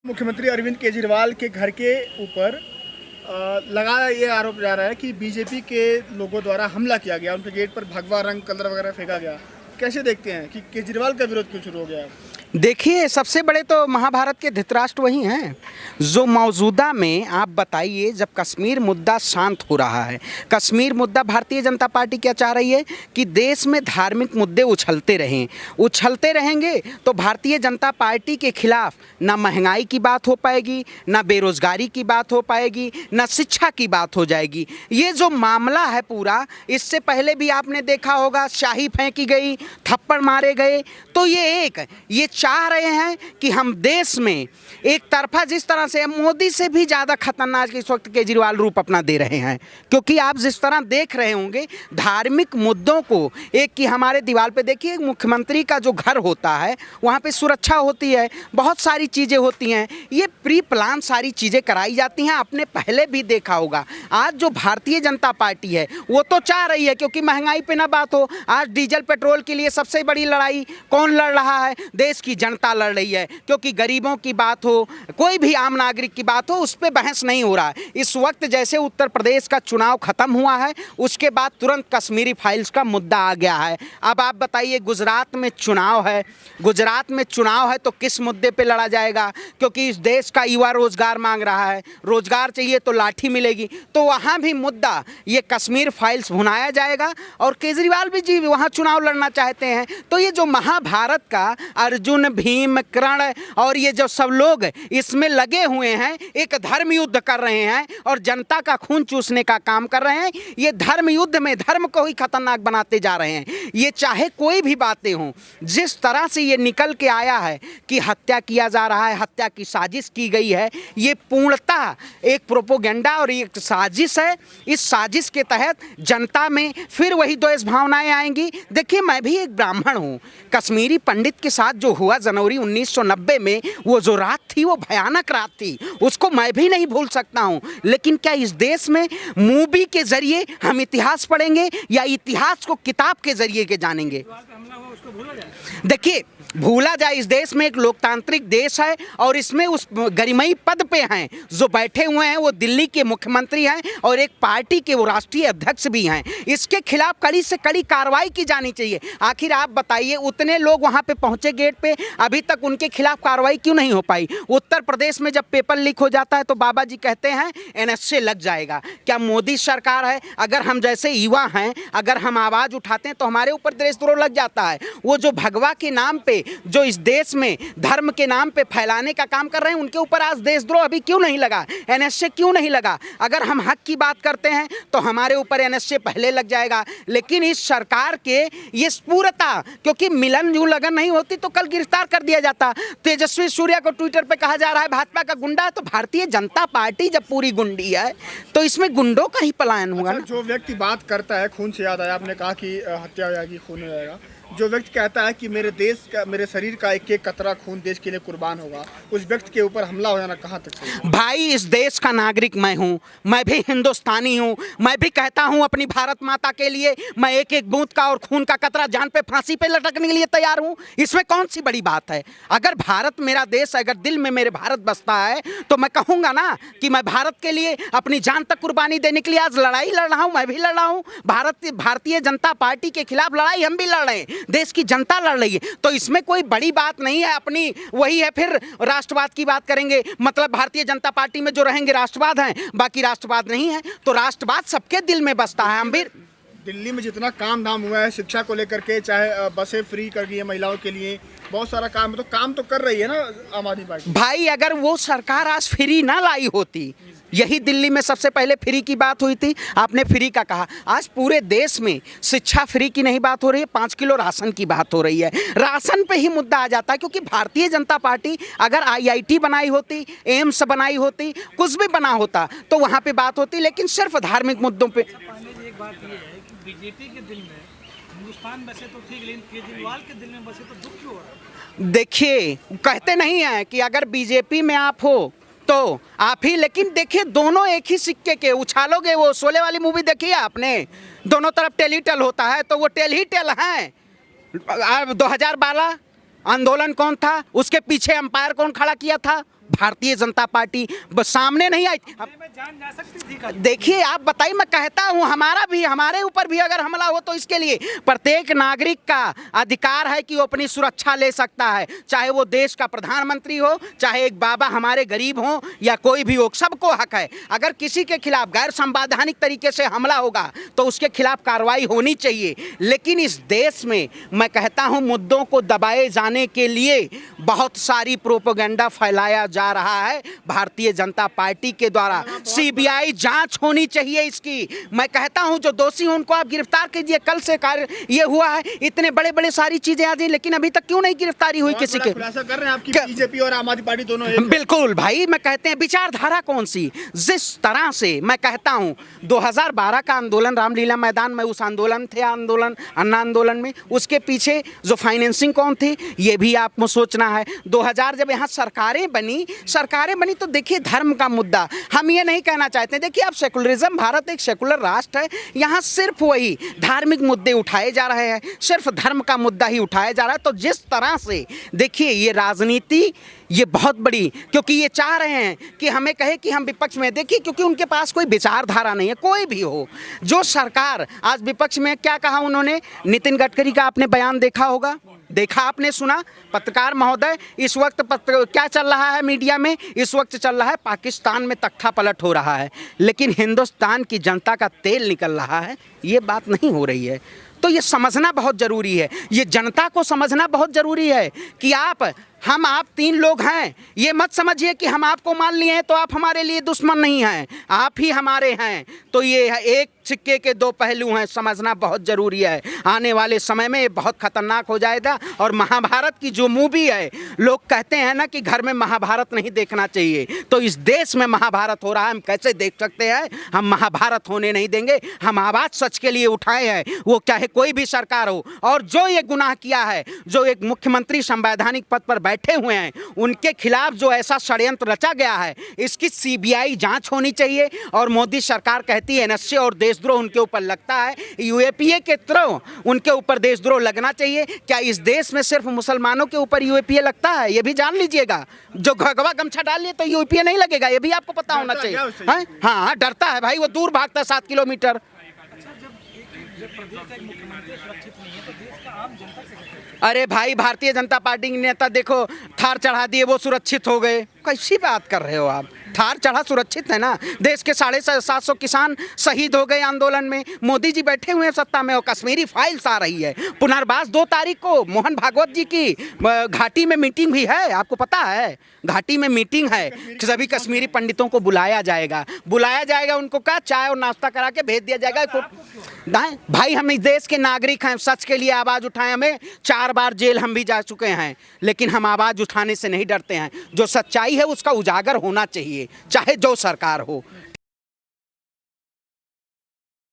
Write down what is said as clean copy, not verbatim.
मुख्यमंत्री अरविंद केजरीवाल के घर के ऊपर लगाया ये आरोप जा रहा है कि बीजेपी के लोगों द्वारा हमला किया गया, उनके गेट पर भगवा रंग कलर वगैरह फेंका गया। कैसे देखते हैं कि केजरीवाल का विरोध क्यों शुरू हो गया है? देखिए, सबसे बड़े तो महाभारत के धृतराष्ट्र वही हैं जो मौजूदा में आप बताइए, जब कश्मीर मुद्दा शांत हो रहा है, कश्मीर मुद्दा भारतीय जनता पार्टी क्या चाह रही है कि देश में धार्मिक मुद्दे उछलते रहेंगे तो भारतीय जनता पार्टी के खिलाफ ना महंगाई की बात हो पाएगी, ना बेरोजगारी की बात हो पाएगी, ना शिक्षा की बात हो जाएगी। ये जो मामला है पूरा, इससे पहले भी आपने देखा होगा, शाही फेंकी गई, थप्पड़ मारे गए। तो ये चाह रहे हैं कि हम देश में एक तरफा, जिस तरह से मोदी से भी ज़्यादा खतरनाक इस वक्त केजरीवाल रूप अपना दे रहे हैं, क्योंकि आप जिस तरह देख रहे होंगे धार्मिक मुद्दों को एक कि हमारे दीवार पे देखिए, मुख्यमंत्री का जो घर होता है वहाँ पे सुरक्षा होती है, बहुत सारी चीज़ें होती हैं, ये प्री प्लान सारी चीज़ें कराई जाती हैं। आपने पहले भी देखा होगा, आज जो भारतीय जनता पार्टी है वो तो चाह रही है क्योंकि महंगाई पे ना बात हो, आज डीजल पेट्रोल के लिए सबसे बड़ी लड़ाई कौन लड़ रहा है? देश की जनता लड़ रही है, क्योंकि गरीबों की बात हो, कोई भी आम नागरिक की बात हो, उस पर बहस नहीं हो रहा है। इस वक्त जैसे उत्तर प्रदेश का चुनाव खत्म हुआ है, उसके बाद तुरंत कश्मीरी फाइल्स का मुद्दा आ गया है। अब आप बताइए, गुजरात में चुनाव है तो किस मुद्दे पे लड़ा जाएगा? क्योंकि इस देश का युवा रोजगार मांग रहा है, रोजगार चाहिए तो लाठी मिलेगी, तो वहाँ भी मुद्दा ये कश्मीर फाइल्स भुनाया जाएगा। और केजरीवाल भी जी वहाँ चुनाव लड़ना चाहते हैं। तो ये जो महाभारत का अर्जुन, भीम, कर्ण और ये जो सब लोग इसमें लगे हुए हैं, एक धर्म युद्ध कर रहे हैं और जनता का खून चूसने का काम कर रहे हैं। ये धर्म युद्ध में धर्म को ही खतरनाक बनाते जा रहे हैं। ये चाहे कोई भी बातें हों, जिस तरह से ये निकल के आया है कि हत्या किया जा रहा है, हत्या की साजिश की गई है, ये पूर्णतः एक प्रोपोगेंडा और एक साजिश है। इस साजिश के तहत जनता में फिर वही द्वेष भावनाएं आएंगी। देखिए, मैं भी एक ब्राह्मण हूँ, कश्मीरी पंडित के साथ जो हुआ जनवरी 1990 में, वो जो रात थी वो भयानक रात थी, उसको मैं भी नहीं भूल सकता हूँ। लेकिन क्या इस देश में मूवी के जरिए हम इतिहास पढ़ेंगे या इतिहास को किताब के जरिए के जानेंगे? देखिए, भूला जाए, इस देश में एक लोकतांत्रिक देश है और इसमें उस गरिमाई पद पे हैं जो बैठे हुए हैं, वो दिल्ली के मुख्यमंत्री हैं और एक पार्टी के वो राष्ट्रीय अध्यक्ष भी हैं। इसके खिलाफ कड़ी से कड़ी कार्रवाई की जानी चाहिए। आखिर आप बताइए, उतने लोग वहां पे पहुंचे गेट पे, अभी तक उनके खिलाफ कार्रवाई क्यों नहीं हो पाई? उत्तर प्रदेश में जब पेपर लीक हो जाता है तो बाबा जी कहते हैं एनएसए लग जाएगा। क्या मोदी सरकार है? अगर हम जैसे युवा हैं, अगर हम आवाज उठाते हैं तो हमारे ऊपर देशद्रोह लग जाता है। वो जो भगवा के नाम पे, जो इस देश में धर्म के नाम पे फैलाने का काम कर रहे हैं, उनके ऊपर आज देशद्रोह अभी क्यों नहीं लगा? एनएसए क्यों नहीं लगा? अगर हम हक की बात करते हैं तो हमारे ऊपर एनएसए पहले लग जाएगा। लेकिन इस सरकार के ये पूर्णता, क्योंकि मिलन जो लगन नहीं होती तो कल गिरफ्तार कर दिया जाता। तेजस्वी सूर्या को ट्विटर पे कहा जा रहा है भाजपा का गुंडा, तो भारतीय जनता पार्टी जब पूरी गुंडी है तो इसमें गुंडों का ही पलायन होगा ना। जो व्यक्ति बात करता है, खून से याद आया, आपने कहा कि हत्या हो जाएगी, खून हो जाएगा। जो व्यक्ति कहता है कि मेरे देश का, मेरे शरीर का एक एक कतरा खून देश के लिए कुर्बान होगा, उस व्यक्ति के ऊपर हमला हो जाना कहाँ तक सही है? भाई, इस देश का नागरिक मैं हूँ, मैं भी हिंदुस्तानी हूँ, मैं भी कहता हूँ अपनी भारत माता के लिए मैं एक एक बूंद का और खून का कतरा जान पे फांसी पे लटकने के लिए तैयार हूँ। इसमें कौन सी बड़ी बात है? अगर भारत मेरा देश, अगर दिल में मेरे भारत बसता है तो मैं कहूँगा ना कि मैं भारत के लिए अपनी जान तक कुर्बानी देने के लिए आज लड़ाई लड़ रहा हूँ। मैं भी लड़ रहा हूँ, भारतीय जनता पार्टी के खिलाफ लड़ाई हम भी लड़ रहे हैं, देश की जनता लड़ रही है। तो इसमें कोई बड़ी बात नहीं है। अपनी वही है, फिर राष्ट्रवाद की बात करेंगे, मतलब भारतीय जनता पार्टी में जो रहेंगे राष्ट्रवाद हैं, बाकी राष्ट्रवाद नहीं है। तो राष्ट्रवाद सबके दिल में बसता है। हम भी दिल्ली में जितना काम धाम हुआ है शिक्षा को लेकर के, चाहे बसें फ्री कर दी है महिलाओं के लिए, बहुत सारा काम है, तो काम तो कर रही है ना आम आदमी पार्टी। भाई, अगर वो सरकार आज फ्री ना लाई होती, यही दिल्ली में सबसे पहले फ्री की बात हुई थी, आपने फ्री का कहा, आज पूरे देश में शिक्षा फ्री की नहीं बात हो रही है, 5 किलो राशन की बात हो रही है। राशन पे ही मुद्दा आ जाता है, क्योंकि भारतीय जनता पार्टी अगर IIT बनाई होती, एम्स बनाई होती, कुछ भी बना होता तो वहाँ पे बात होती, लेकिन सिर्फ धार्मिक मुद्दों पे। एक बात ये है कि बीजेपी के दिल में हिंदुस्तान बसे तो ठीक, लेकिन केजरीवाल के दिल में बसे तो दुख क्यों हो रहा है? देखिए, कहते नहीं है कि अगर बीजेपी में आप हो तो आप ही, लेकिन देखिए दोनों एक ही सिक्के के उछालोगे। वो शोले वाली मूवी देखी है आपने? दोनों तरफ टेल ही टेल होता है, तो वो टेल ही टेल है। 2012 आंदोलन कौन था, उसके पीछे अंपायर कौन खड़ा किया था? भारतीय जनता पार्टी सामने नहीं आई। में जान जा सकती थी का? देखिए आप बताइए, मैं कहता हूं हमारे ऊपर भी अगर हमला हो तो इसके लिए प्रत्येक नागरिक का अधिकार है कि वो अपनी सुरक्षा ले सकता है, चाहे वो देश का प्रधानमंत्री हो, चाहे एक बाबा हमारे गरीब हो या कोई भी हो, सबको हक है। अगर किसी के खिलाफ गैर संवैधानिक तरीके से हमला होगा तो उसके खिलाफ कार्रवाई होनी चाहिए। लेकिन इस देश में मैं कहता हूं मुद्दों को दबाए जाने के लिए बहुत सारी प्रोपेगेंडा फैलाया जा रहा है भारतीय जनता पार्टी के द्वारा। सीबीआई जांच होनी चाहिए इसकी। मैं कहता हूं जो दोषी हैं उनको आप गिरफ्तार कीजिए। कल से कार्य ये हुआ है, इतने बड़े बड़े सारी चीजें आ गई, लेकिन अभी तक क्यों नहीं गिरफ्तारी हुई किसी के? खुलासा कर रहे हैं आपकी बीजेपी और आम आदमी पार्टी दोनों एक। बिल्कुल भाई, मैं कहते हैं विचारधारा कौन सी, जिस तरह से मैं कहता हूं 2012 का आंदोलन रामलीला मैदान में, उस आंदोलन थे अन्ना आंदोलन में, उसके पीछे जो फाइनेंसिंग कौन थी ये भी आपको सोचना है। 2000 जब यहाँ सरकारें बनी तो देखिए धर्म का मुद्दा हम ये नहीं कहना चाहते। देखिए अब सेकुलरिज्म, भारत एक सेकुलर राष्ट्र है, यहाँ सिर्फ वही धार्मिक मुद्दे उठाए जा रहे हैं, सिर्फ धर्म का मुद्दा ही उठाया जा रहा है। तो जिस तरह से देखिए ये राजनीति ये बहुत बड़ी, क्योंकि ये चाह रहे हैं कि हमें कहे कि हम विपक्ष में, देखिए क्योंकि उनके पास कोई विचारधारा नहीं है, कोई भी हो। जो सरकार आज विपक्ष में, क्या कहा उन्होंने, नितिन गडकरी का आपने बयान देखा होगा, देखा आपने सुना? पत्रकार महोदय, इस वक्त क्या चल रहा है मीडिया में? इस वक्त चल रहा है पाकिस्तान में तख्ता पलट हो रहा है, लेकिन हिंदुस्तान की जनता का तेल निकल रहा है, ये बात नहीं हो रही है। तो ये समझना बहुत ज़रूरी है, ये जनता को समझना बहुत ज़रूरी है कि आप 3 लोग हैं। ये मत समझिए कि हम आपको मान लिए हैं तो आप हमारे लिए दुश्मन नहीं हैं, आप ही हमारे हैं। तो ये एक सिक्के के 2 पहलू हैं, समझना बहुत ज़रूरी है। आने वाले समय में ये बहुत खतरनाक हो जाएगा। और महाभारत की जो मूवी है, लोग कहते हैं ना कि घर में महाभारत नहीं देखना चाहिए, तो इस देश में महाभारत हो रहा है, हम कैसे देख सकते हैं? हम महाभारत होने नहीं देंगे। हम आवाज़ सच के लिए उठाए हैं, वो चाहे कोई भी सरकार हो। और जो ये गुनाह किया है, जो एक मुख्यमंत्री संवैधानिक पद पर बैठे हुए हैं, उनके खिलाफ जो ऐसा षड्यंत्र रचा गया है, इसकी सीबीआई जांच होनी चाहिए। और मोदी सरकार कहती है एनएसए और देशद्रोह उनके ऊपर लगता है, यूएपीए के थ्रू उनके ऊपर देशद्रोह लगना चाहिए। क्या इस देश में सिर्फ मुसलमानों के ऊपर यूएपीए लगता है? ये भी जान लीजिएगा। जो घगवा गमछा डाल लिए तो यूएपीए नहीं लगेगा, ये भी आपको पता होना चाहिए। हाँ, डरता है भाई, वो दूर भागता है 7 किलोमीटर। जब प्रदेश का एक मुख्यमंत्री सुरक्षित नहीं है तो देश का आम जनता से कैसे? अरे भाई, भारतीय जनता पार्टी के नेता देखो थार चढ़ा दिए, वो सुरक्षित हो गए। कैसी बात कर रहे हो आप? थार चढ़ा सुरक्षित है ना? देश के 750 किसान शहीद हो गए आंदोलन में, मोदी जी बैठे हुए हैं सत्ता में, और कश्मीरी फाइल्स आ रही है। पुनर्वास 2 तारीख को मोहन भागवत जी की घाटी में मीटिंग भी है, आपको पता है? घाटी में मीटिंग है, सभी कश्मीरी पंडितों को बुलाया जाएगा, उनको क्या चाय और नाश्ता करा के भेज दिया जाएगा। भाई हम इस देश के नागरिक हैं, सच के लिए आवाज़ उठाएं। हमें 4 बार जेल हम भी जा चुके हैं, लेकिन हम आवाज़ उठाने से नहीं डरते हैं। जो सच्चाई है उसका उजागर होना चाहिए, चाहे जो सरकार हो।